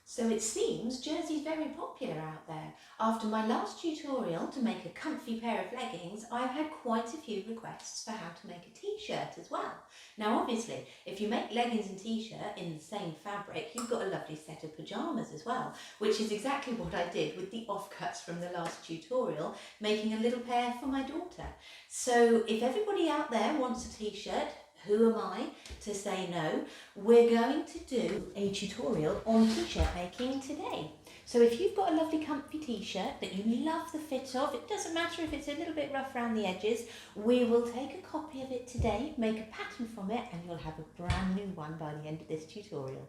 So it seems jersey's very popular out there. After my last tutorial to make a comfy pair of leggings, I've had quite a few requests for how to make a t-shirt as well. Now obviously, if you make leggings and t-shirt in the same fabric, you've got a lovely set of pyjamas as well, which is exactly what I did with the offcuts from the last tutorial, making a little pair for my daughter. So if everybody out there wants a t-shirt, who am I to say no? We're going to do a tutorial on t-shirt making today. So if you've got a lovely comfy t-shirt that you love the fit of, it doesn't matter if it's a little bit rough around the edges, we will take a copy of it today, make a pattern from it, and you'll have a brand new one by the end of this tutorial.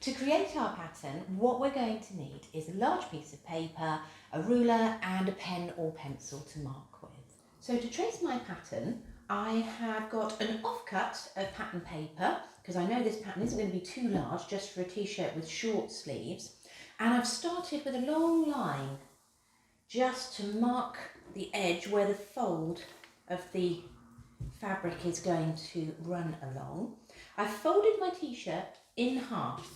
To create our pattern, what we're going to need is a large piece of paper, a ruler and a pen or pencil to mark with. So to trace my pattern, I have got an offcut of pattern paper, because I know this pattern isn't going to be too large just for a t-shirt with short sleeves. And I've started with a long line just to mark the edge where the fold of the fabric is going to run along. I've folded my t-shirt in half.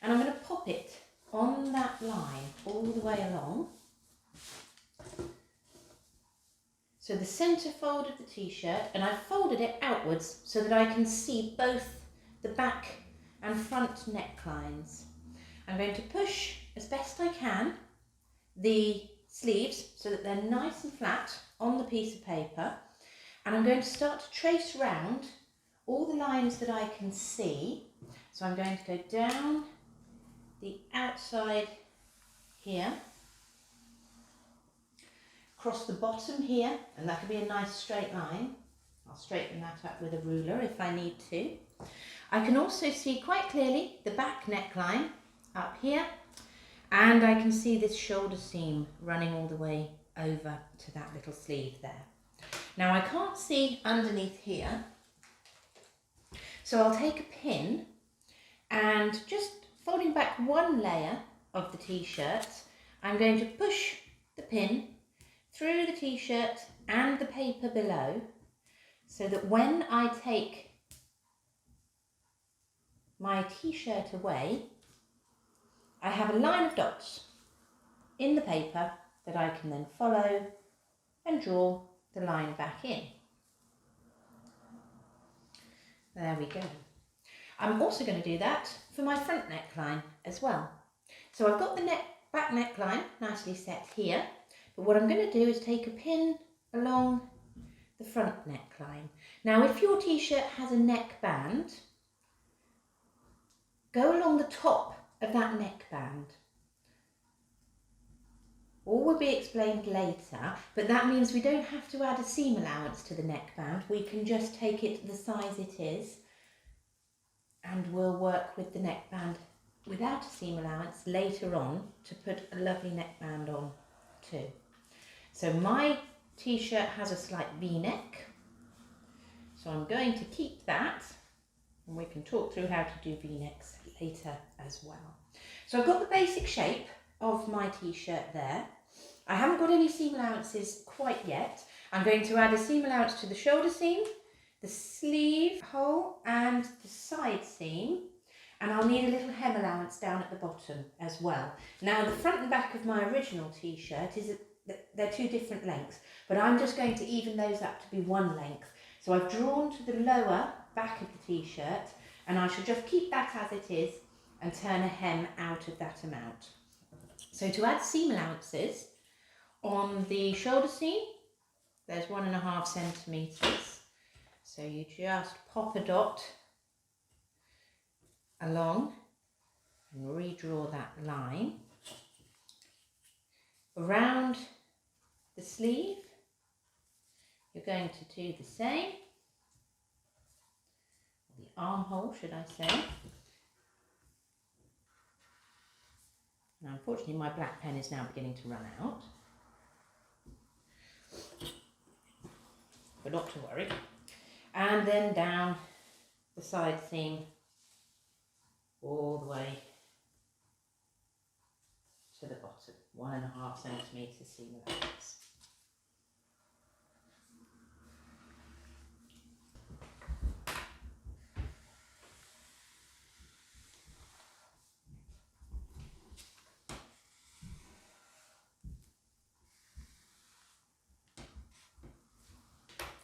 And I'm going to pop it on that line all the way along. So the centre fold of the t-shirt, and I've folded it outwards so that I can see both the back and front necklines. I'm going to push as best I can the sleeves so that they're nice and flat on the piece of paper. And I'm going to start to trace round all the lines that I can see. So I'm going to go down the outside here, across the bottom here, and that will be a nice straight line. I'll straighten that up with a ruler if I need to. I can also see quite clearly the back neckline up here, and I can see this shoulder seam running all the way over to that little sleeve there. Now I can't see underneath here, so I'll take a pin and just folding back one layer of the t-shirt, I'm going to push the pin through the t-shirt and the paper below so that when I take my t-shirt away, I have a line of dots in the paper that I can then follow and draw the line back in. There we go. I'm also going to do that for my front neckline as well. So I've got the back neckline nicely set here, but what I'm going to do is take a pin along the front neckline. Now if your t-shirt has a neckband, go along the top of that neckband. All will be explained later, but that means we don't have to add a seam allowance to the neckband. We can just take it the size it is, and we'll work with the neckband without a seam allowance later on to put a lovely neckband on too. So my t-shirt has a slight V-neck, so I'm going to keep that, and we can talk through how to do V-necks later as well. So I've got the basic shape of my t-shirt there. I haven't got any seam allowances quite yet. I'm going to add a seam allowance to the shoulder seam, the sleeve hole and the side seam, and I'll need a little hem allowance down at the bottom as well. Now the front and back of my original t-shirt they're two different lengths, but I'm just going to even those up to be one length. So I've drawn to the lower back of the t-shirt, and I shall just keep that as it is and turn a hem out of that amount. So to add seam allowances on the shoulder seam, there's 1.5 centimetres. So you just pop a dot along and redraw that line. Around the sleeve, you're going to do the same, the armhole should I say. Now unfortunately my black pen is now beginning to run out, but not to worry. And then down the side seam all the way to the bottom, 1.5 centimetres seam allowance.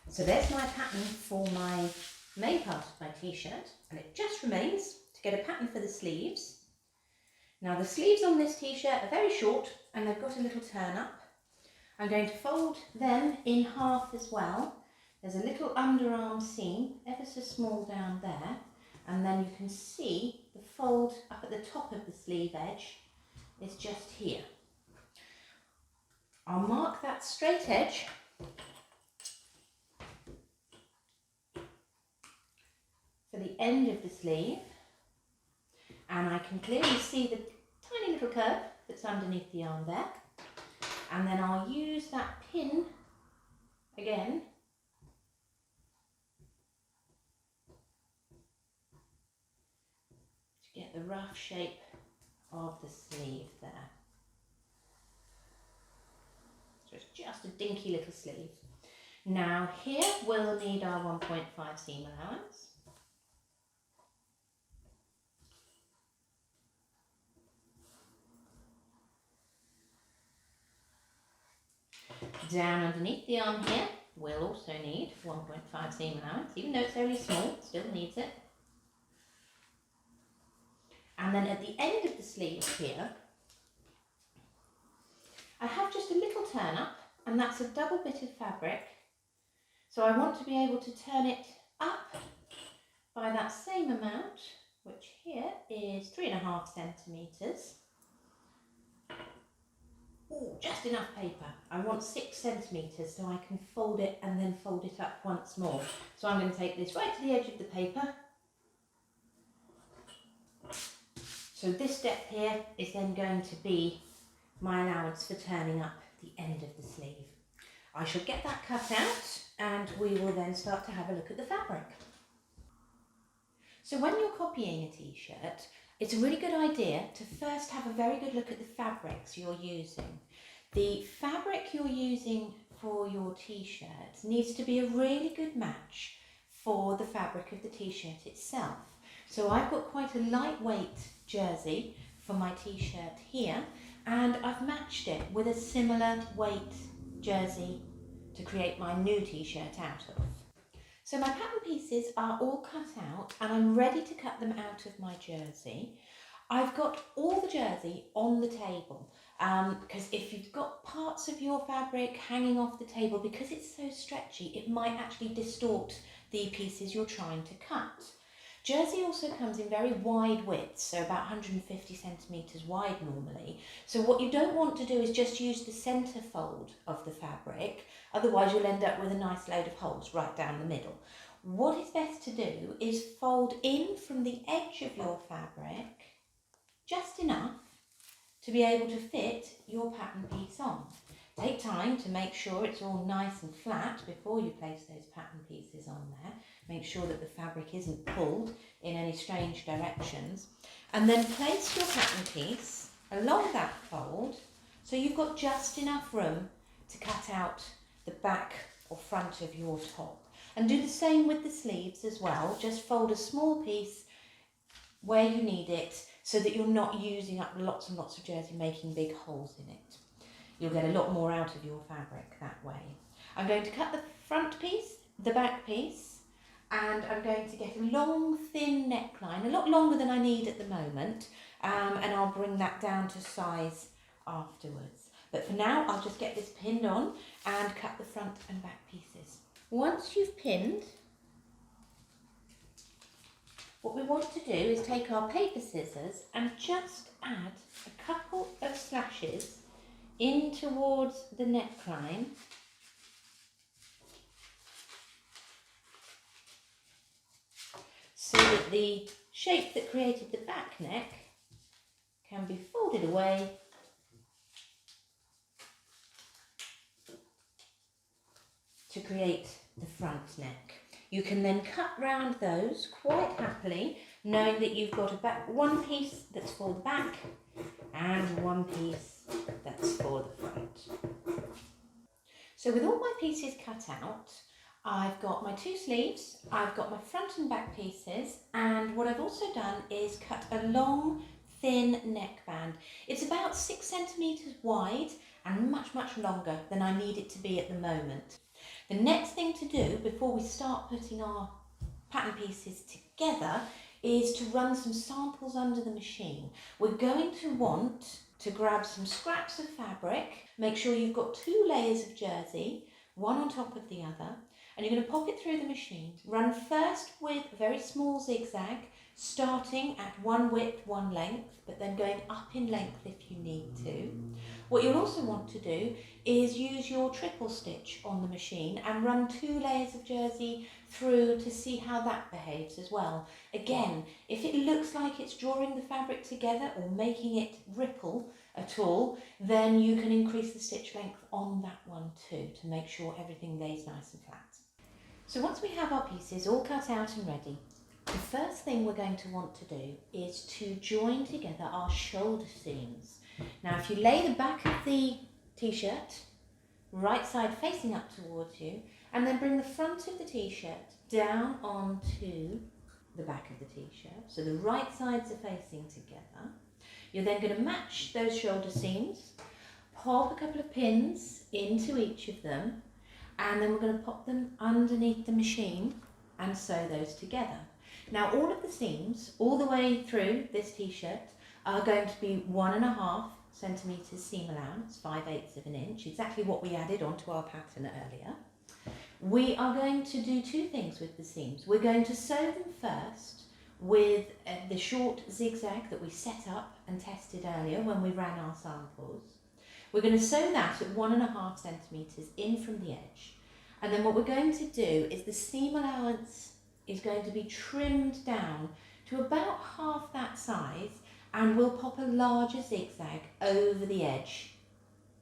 So there's my pattern for my main part of my t-shirt, and it just remains to get a pattern for the sleeves. Now the sleeves on this t-shirt are very short and they've got a little turn up. I'm going to fold them in half as well. There's a little underarm seam, ever so small down there, and then you can see the fold up at the top of the sleeve edge is just here. I'll mark that straight edge for the end of the sleeve, and I can clearly see the tiny little curve that's underneath the arm there, and then I'll use that pin again to get the rough shape of the sleeve there. So it's just a dinky little sleeve. Now here we'll need our 1.5 seam allowance. Down underneath the arm here, we'll also need 1.5 seam allowance, even though it's only small, it still needs it. And then at the end of the sleeve here, I have just a little turn up, and that's a double bit of fabric. So I want to be able to turn it up by that same amount, which here is 3.5 centimetres. Oh, just enough paper. I want 6 centimetres so I can fold it and then fold it up once more. So I'm going to take this right to the edge of the paper. So this step here is then going to be my allowance for turning up the end of the sleeve. I shall get that cut out and we will then start to have a look at the fabric. So when you're copying a t-shirt, it's a really good idea to first have a very good look at the fabrics you're using. The fabric you're using for your t-shirt needs to be a really good match for the fabric of the t-shirt itself. So I've got quite a lightweight jersey for my t-shirt here, and I've matched it with a similar weight jersey to create my new t-shirt out of. So my pattern pieces are all cut out and I'm ready to cut them out of my jersey. I've got all the jersey on the table because if you've got parts of your fabric hanging off the table, because it's so stretchy, it might actually distort the pieces you're trying to cut. Jersey also comes in very wide widths, so about 150 centimetres wide normally. So what you don't want to do is just use the centre fold of the fabric, otherwise you'll end up with a nice load of holes right down the middle. What is best to do is fold in from the edge of your fabric just enough to be able to fit your pattern piece on. Take time to make sure it's all nice and flat before you place those pattern pieces on there. Make sure that the fabric isn't pulled in any strange directions. And then place your pattern piece along that fold so you've got just enough room to cut out the back or front of your top. And do the same with the sleeves as well. Just fold a small piece where you need it so that you're not using up lots and lots of jersey, making big holes in it. You'll get a lot more out of your fabric that way. I'm going to cut the front piece, the back piece, and I'm going to get a long, thin neckline, a lot longer than I need at the moment, and I'll bring that down to size afterwards. But for now, I'll just get this pinned on and cut the front and back pieces. Once you've pinned, what we want to do is take our paper scissors and just add a couple of slashes in towards the neckline, so that the shape that created the back neck can be folded away to create the front neck. You can then cut round those quite happily, knowing that you've got one piece that's for the back and one piece that's for the front. So with all my pieces cut out, I've got my two sleeves, I've got my front and back pieces, and what I've also done is cut a long, thin neckband. It's about 6 centimetres wide and much, much longer than I need it to be at the moment. The next thing to do before we start putting our pattern pieces together is to run some samples under the machine. We're going to want to grab some scraps of fabric, make sure you've got 2 layers of jersey, one on top of the other, and you're going to pop it through the machine. Run first with a very small zigzag, starting at one width, one length, but then going up in length if you need to. What you'll also want to do is use your triple stitch on the machine and run 2 layers of jersey through to see how that behaves as well. Again, if it looks like it's drawing the fabric together or making it ripple at all, then you can increase the stitch length on that one too to make sure everything lays nice and flat. So once we have our pieces all cut out and ready, the first thing we're going to want to do is to join together our shoulder seams. Now if you lay the back of the t-shirt right side facing up towards you, and then bring the front of the t-shirt down onto the back of the t-shirt, so the right sides are facing together, you're then going to match those shoulder seams, pop a couple of pins into each of them, and then we're going to pop them underneath the machine and sew those together. Now all of the seams all the way through this t-shirt are going to be 1.5 centimetres seam allowance, 5/8 of an inch, exactly what we added onto our pattern earlier. We are going to do 2 things with the seams. We're going to sew them first with the short zigzag that we set up and tested earlier when we ran our samples. We're going to sew that at 1.5 centimetres in from the edge. And then what we're going to do is the seam allowance is going to be trimmed down to about half that size, and we'll pop a larger zigzag over the edge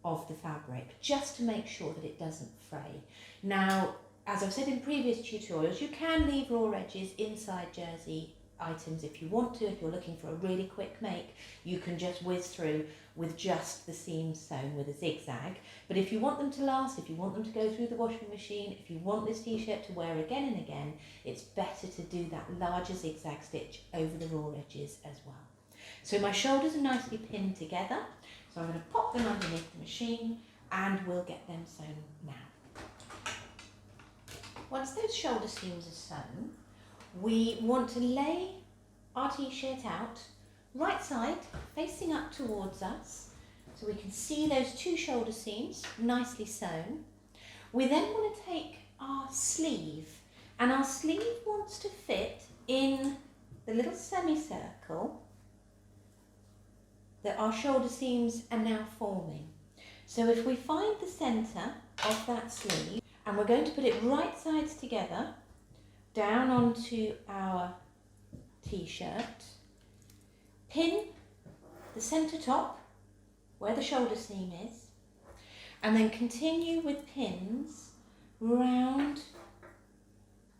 of the fabric just to make sure that it doesn't fray. Now, as I've said in previous tutorials, you can leave raw edges inside jersey items if you want to. If you're looking for a really quick make, you can just whiz through with just the seams sewn with a zigzag. But if you want them to last, if you want them to go through the washing machine, if you want this t-shirt to wear again and again, it's better to do that larger zigzag stitch over the raw edges as well. So my shoulders are nicely pinned together, so I'm going to pop them underneath the machine and we'll get them sewn now. Once those shoulder seams are sewn, we want to lay our t-shirt out right side facing up towards us so we can see those 2 shoulder seams nicely sewn. We then want to take our sleeve, and our sleeve wants to fit in the little semicircle that our shoulder seams are now forming. So if we find the centre of that sleeve, and we're going to put it right sides together down onto our t-shirt, pin the centre top where the shoulder seam is, and then continue with pins round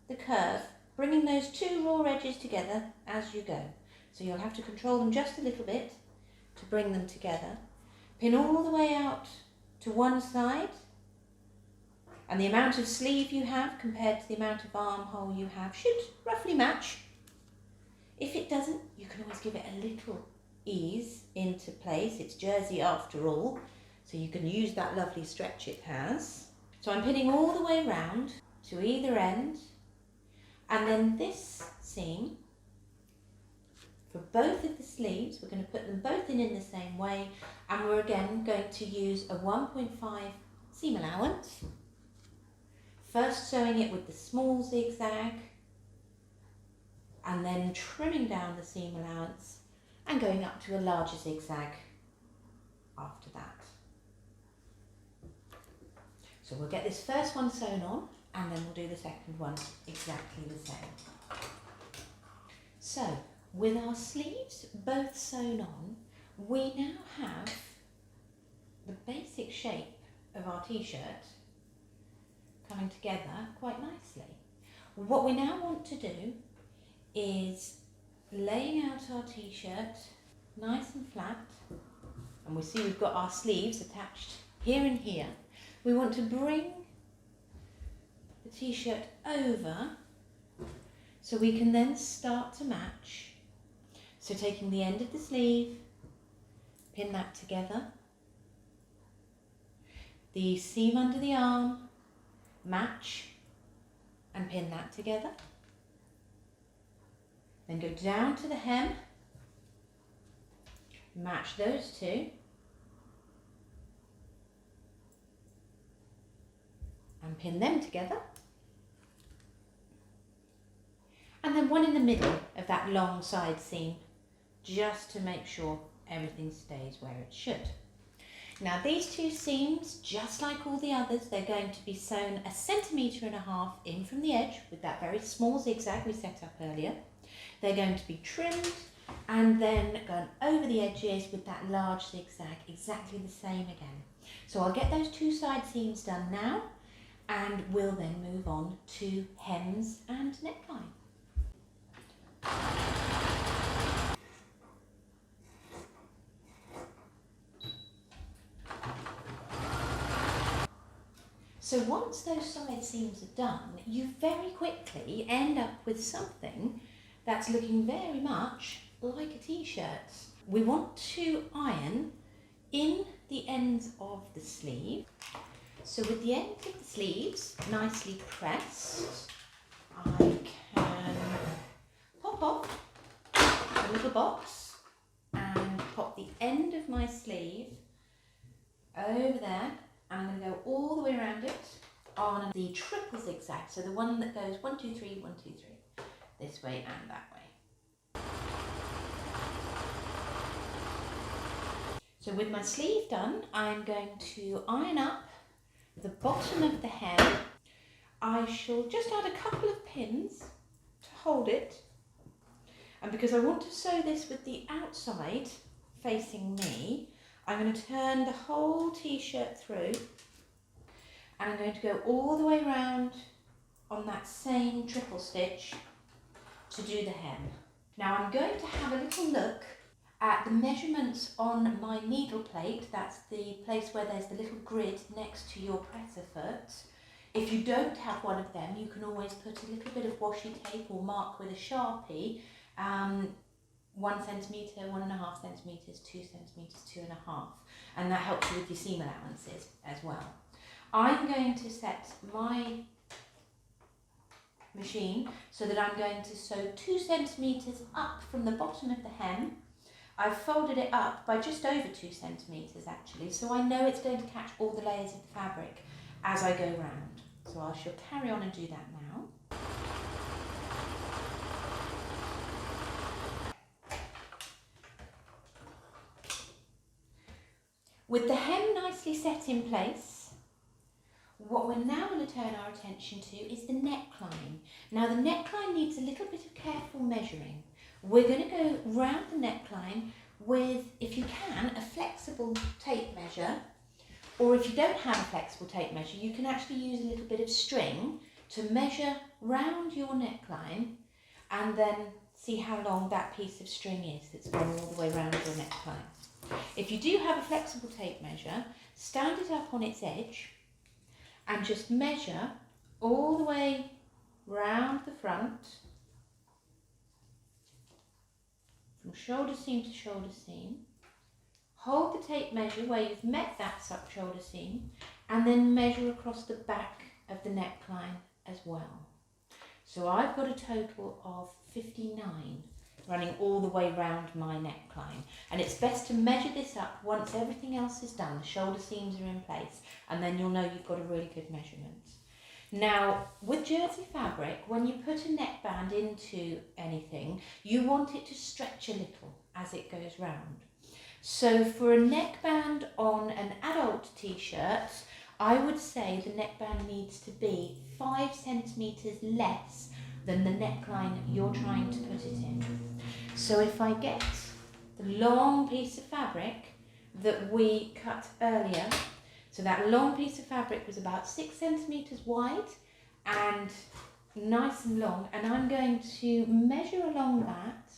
the curve, bringing those 2 raw edges together as you go. So you'll have to control them just a little bit to bring them together. Pin all the way out to one side, and the amount of sleeve you have compared to the amount of armhole you have should roughly match. If it doesn't, you can always give it a little ease into place. It's jersey after all, so you can use that lovely stretch it has. So I'm pinning all the way round to either end, and then this seam for both of the sleeves, we're going to put them both in the same way, and we're again going to use a 1.5 seam allowance. First sewing it with the small zigzag, and then trimming down the seam allowance and going up to a larger zigzag after that. So we'll get this first one sewn on, and then we'll do the second one exactly the same. So with our sleeves both sewn on, we now have the basic shape of our t-shirt coming together quite nicely. What we now want to do is laying out our t-shirt nice and flat, and we see we've got our sleeves attached here and here. We want to bring the t-shirt over so we can then start to match. So taking the end of the sleeve, pin that together, the seam under the arm, match and pin that together. Then go down to the hem, match those two, and pin them together. And then one in the middle of that long side seam, just to make sure everything stays where it should. Now these two seams, just like all the others, they're going to be sewn 1.5 centimetres in from the edge with that very small zigzag we set up earlier. They're going to be trimmed and then gone over the edges with that large zigzag, exactly the same again. So I'll get those two side seams done now, and we'll then move on to hems and neckline. So once those side seams are done, you very quickly end up with something that's looking very much like a t-shirt. We want to iron in the ends of the sleeve. So with the ends of the sleeves nicely pressed, I can pop off a little box and pop the end of my sleeve over there. I'm going to go all the way around it on the triple zigzag, so the one that goes 1, 2, 3, 1, 2, 3, this way and that way. So with my sleeve done, I'm going to iron up the bottom of the hem. I shall just add a couple of pins to hold it, and because I want to sew this with the outside facing me, I'm going to turn the whole t-shirt through, and I'm going to go all the way around on that same triple stitch to do the hem. Now I'm going to have a little look at the measurements on my needle plate. That's the place where there's the little grid next to your presser foot. If you don't have one of them, you can always put a little bit of washi tape or mark with a Sharpie, 1 centimetre, 1.5 centimetres, 2 centimetres, 2.5, and that helps you with your seam allowances as well. I'm going to set my machine so that I'm going to sew 2 centimetres up from the bottom of the hem. I've folded it up by just over 2 centimetres actually, so I know it's going to catch all the layers of the fabric as I go round. So I shall carry on and do that now. With the hem nicely set in place, what we're now going to turn our attention to is the neckline. Now the neckline needs a little bit of careful measuring. We're going to go round the neckline with, if you can, a flexible tape measure, or if you don't have a flexible tape measure, you can actually use a little bit of string to measure round your neckline and then see how long that piece of string is that's gone all the way around your neckline. If you do have a flexible tape measure, stand it up on its edge and just measure all the way round the front, from shoulder seam to shoulder seam. Hold the tape measure where you've met that shoulder seam, and then measure across the back of the neckline as well. So I've got a total of 59 running all the way round my neckline, and it's best to measure this up once everything else is done, the shoulder seams are in place, and then you'll know you've got a really good measurement. Now with jersey fabric, when you put a neckband into anything, you want it to stretch a little as it goes round. So for a neckband on an adult t-shirt, I would say the neckband needs to be 5 centimetres less than the neckline you're trying to put it in. So if I get the long piece of fabric that we cut earlier, so that long piece of fabric was about 6 centimetres wide and nice and long, and I'm going to measure along that.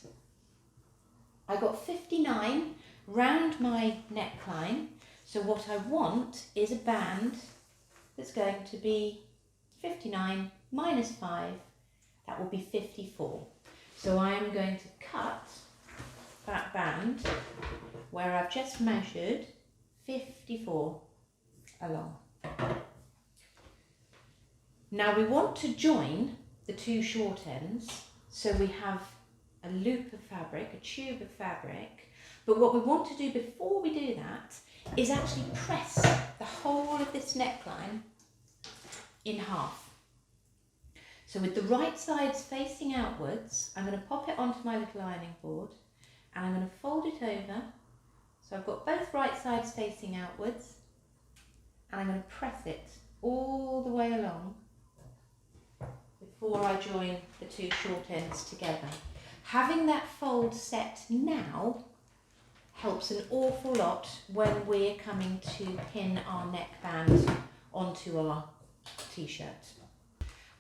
I got 59 round my neckline, so what I want is a band that's going to be 59 minus 5, that will be 54. So I am going to cut that band where I've just measured 54 along. Now we want to join the two short ends, so we have a loop of fabric, a tube of fabric, but what we want to do before we do that is actually press the whole of this neckline in half. So with the right sides facing outwards, I'm going to pop it onto my little ironing board and I'm going to fold it over. So I've got both right sides facing outwards and I'm going to press it all the way along before I join the two short ends together. Having that fold set now helps an awful lot when we're coming to pin our neckband onto our t-shirt.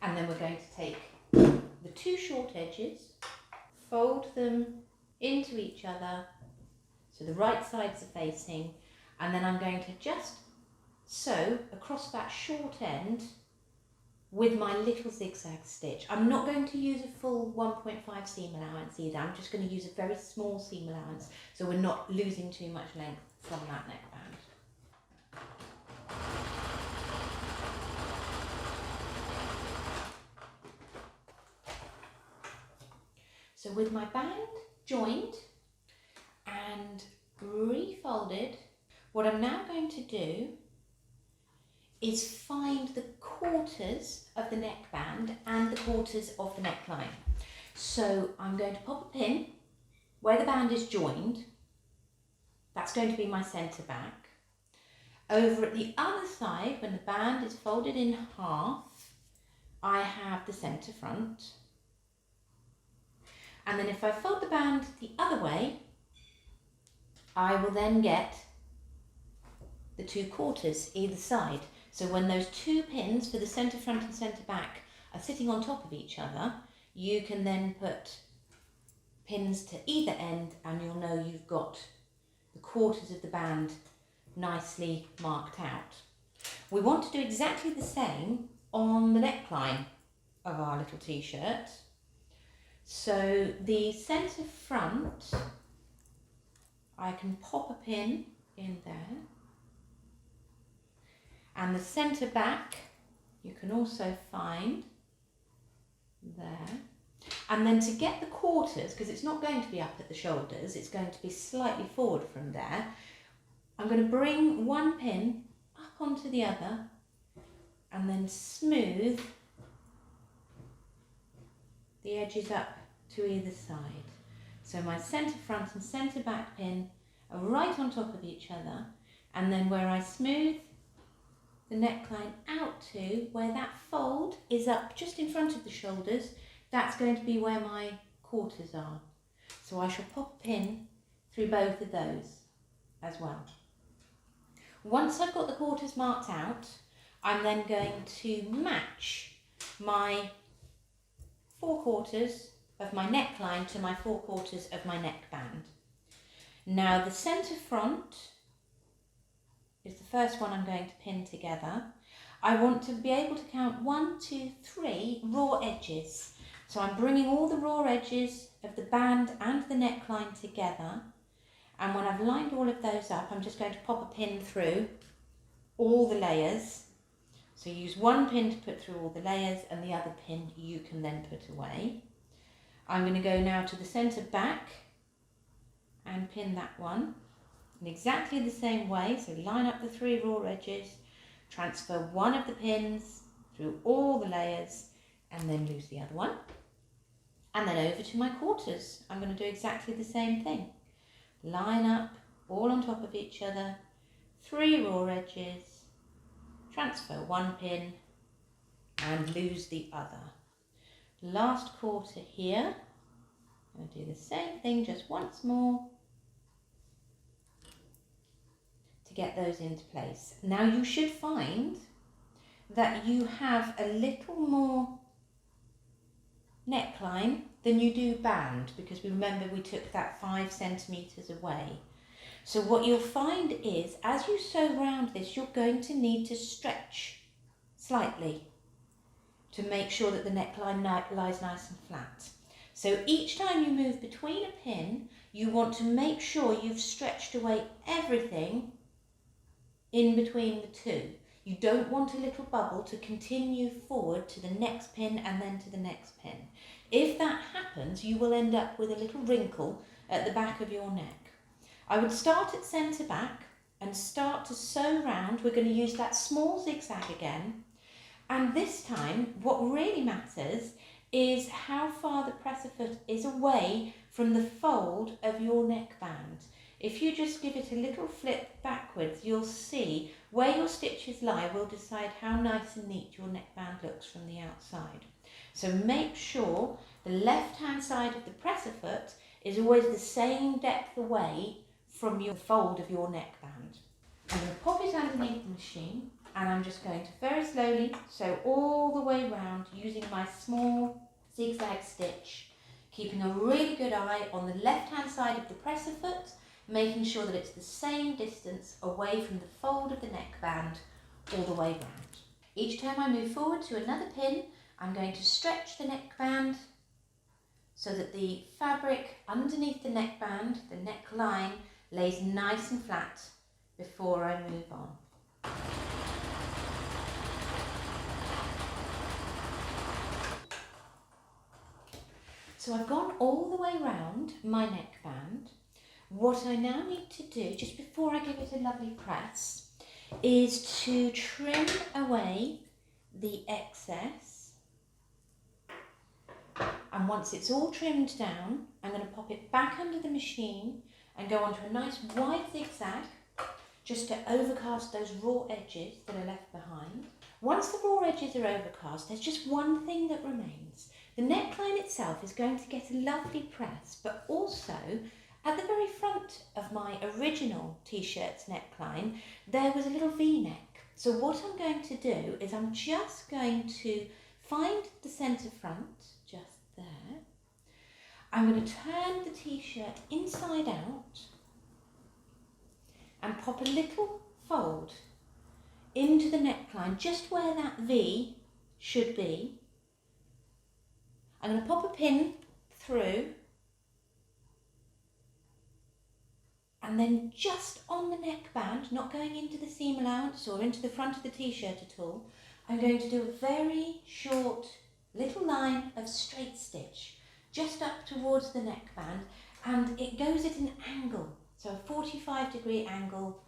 And then we're going to take the two short edges, fold them into each other so the right sides are facing, and then I'm going to just sew across that short end with my little zigzag stitch. I'm not going to use a full 1.5 seam allowance either. I'm just going to use a very small seam allowance so we're not losing too much length from that neckband. So with my band joined and refolded, what I'm now going to do is find the quarters of the neckband and the quarters of the neckline. So I'm going to pop a pin where the band is joined. That's going to be my centre back. Over at the other side, when the band is folded in half, I have the centre front. And then if I fold the band the other way, I will then get the two quarters either side. So when those two pins for the centre front and centre back are sitting on top of each other, you can then put pins to either end and you'll know you've got the quarters of the band nicely marked out. We want to do exactly the same on the neckline of our little t-shirt. So the centre front, I can pop a pin in there. And the centre back, you can also find there. And then to get the quarters, because it's not going to be up at the shoulders, it's going to be slightly forward from there, I'm going to bring one pin up onto the other and then smooth the edges up to either side. So my centre front and centre back pin are right on top of each other, and then where I smooth the neckline out to, where that fold is up just in front of the shoulders, that's going to be where my quarters are. So I shall pop a pin through both of those as well. Once I've got the quarters marked out, I'm then going to match my 4/4 of my neckline to my 4/4 of my neckband. Now the centre front is the first one I'm going to pin together. I want to be able to count 1, 2, 3 raw edges. So I'm bringing all the raw edges of the band and the neckline together, and when I've lined all of those up, I'm just going to pop a pin through all the layers. So use one pin to put through all the layers and the other pin you can then put away. I'm going to go now to the centre back and pin that one in exactly the same way. So line up the 3 raw edges, transfer one of the pins through all the layers and then lose the other one. And then over to my quarters. I'm going to do exactly the same thing. Line up all on top of each other, 3 raw edges, transfer one pin and lose the other. Last quarter here, I'm going to do the same thing just once more to get those into place. Now you should find that you have a little more neckline than you do band, because we remember we took that 5 centimetres away. So what you'll find is, as you sew round this, you're going to need to stretch slightly to make sure that the neckline lies nice and flat. So each time you move between a pin, you want to make sure you've stretched away everything in between the two. You don't want a little bubble to continue forward to the next pin and then to the next pin. If that happens, you will end up with a little wrinkle at the back of your neck. I would start at centre back and start to sew round. We're going to use that small zigzag again. And this time, what really matters is how far the presser foot is away from the fold of your neckband. If you just give it a little flip backwards, you'll see where your stitches lie will decide how nice and neat your neckband looks from the outside. So make sure the left-hand side of the presser foot is always the same depth away from your fold of your neckband. I'm going to pop it underneath the machine, and I'm just going to very slowly sew all the way round using my small zigzag stitch, keeping a really good eye on the left-hand side of the presser foot, making sure that it's the same distance away from the fold of the neckband all the way round. Each time I move forward to another pin, I'm going to stretch the neckband so that the fabric underneath the neckband, the neckline, lays nice and flat before I move on. So I've gone all the way round my neckband. What I now need to do, just before I give it a lovely press, is to trim away the excess. And once it's all trimmed down, I'm going to pop it back under the machine and go onto a nice wide zigzag just to overcast those raw edges that are left behind. Once the raw edges are overcast, there's just one thing that remains. The neckline itself is going to get a lovely press, but also at the very front of my original t-shirt's neckline, there was a little V-neck. So what I'm going to do is I'm just going to find the centre front, just there. I'm going to turn the t-shirt inside out and pop a little fold into the neckline, just where that V should be. I'm going to pop a pin through, and then just on the neckband, not going into the seam allowance or into the front of the t-shirt at all, I'm going to do a very short little line of straight stitch just up towards the neckband, and it goes at an angle, so a 45-degree angle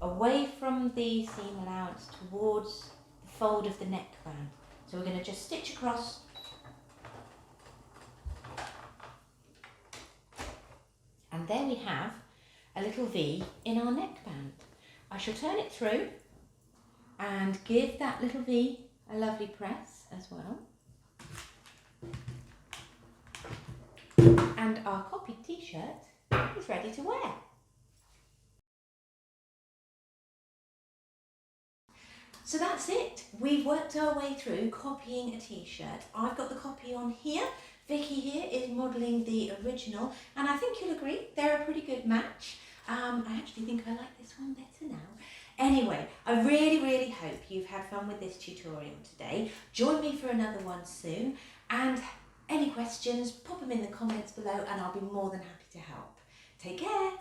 away from the seam allowance towards the fold of the neckband. So we're going to just stitch across and there we have a little V in our neckband. I shall turn it through and give that little V a lovely press as well. And our copied t-shirt is ready to wear. So that's it. We've worked our way through copying a t-shirt. I've got the copy on here. Vicky here is modelling the original, and I think you'll agree they're a pretty good match. I actually think I like this one better now. Anyway, I really hope you've had fun with this tutorial today. Join me for another one soon, and any questions, pop them in the comments below and I'll be more than happy to help. Take care.